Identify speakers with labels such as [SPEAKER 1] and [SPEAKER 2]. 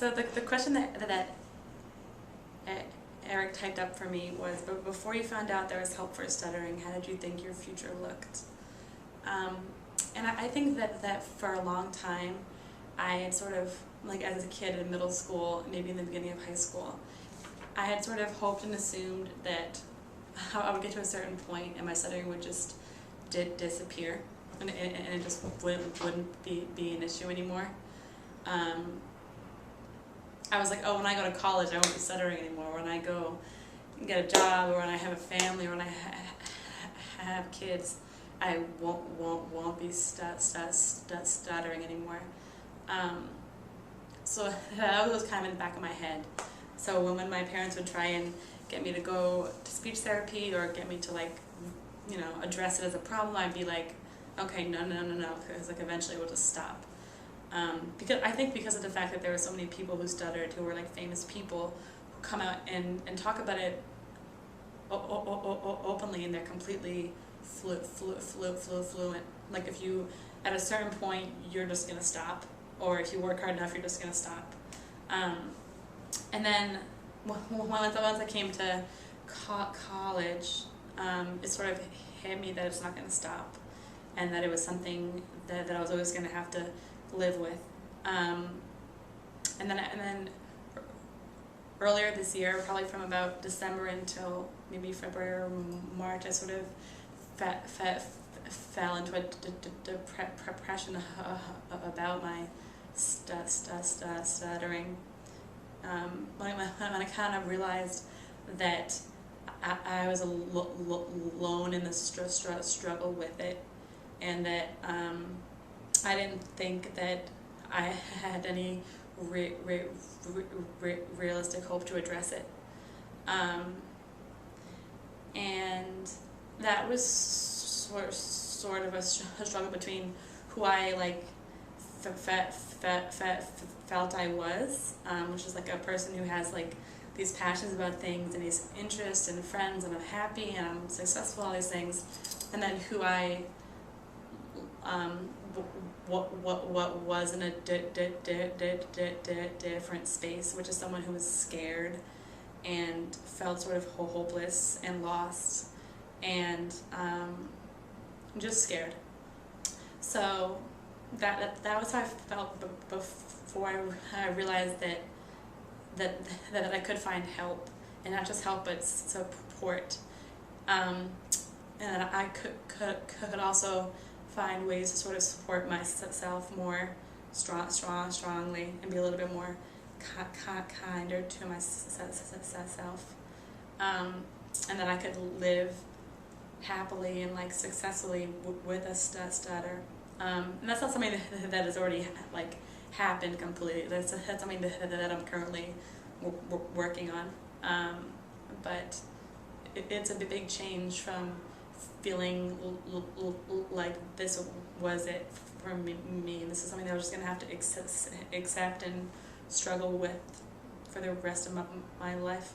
[SPEAKER 1] So the question that Eric typed up for me was, but before you found out there was help for stuttering, how did you think your future looked? And I think that for a long time, I had sort of, like as a kid in middle school, maybe in the beginning of high school, I had sort of hoped and assumed that I would get to a certain point and my stuttering would just disappear, and it just wouldn't be an issue anymore. I was like, oh, when I go to college, I won't be stuttering anymore. When I go and get a job, or when I have a family, or when I have kids, I won't be stuttering anymore. So that was kind of in the back of my head. So when my parents would try and get me to go to speech therapy or get me to, like, you know, address it as a problem, I'd be like, okay, no, because like eventually it will just stop. Because I think because of the fact that there were so many people who stuttered, who were like famous people, who come out and talk about it openly, and they're completely fluent. Like if you, at a certain point, you're just gonna stop, or if you work hard enough, you're just gonna stop. And then once I came to college, it sort of hit me that it's not gonna stop, and that it was something that I was always gonna have to live with. And then earlier this year, probably from about December until maybe February or March, I sort of fell into a depression about my stuttering. When I kind of realized that I was alone in the struggle with it, and that I didn't think that I had any realistic hope to address it. And that was sort of a struggle between who I like felt I was, which is like a person who has like these passions about things and these interests and friends, and I'm happy and I'm successful, all these things, and then who I what was in a different space, which is someone who was scared and felt sort of hopeless and lost and just scared. So that was how I felt before I realized that I could find help, and not just help but support, and that I could also find ways to sort of support myself more strongly, and be a little bit more kinder to myself, and that I could live happily and like successfully with a stutter. And that's not something that has already like happened completely. That's something that I'm currently working on. But it's a big change from feeling like this was it for me. This is something that I was just going to have to accept and struggle with for the rest of my life.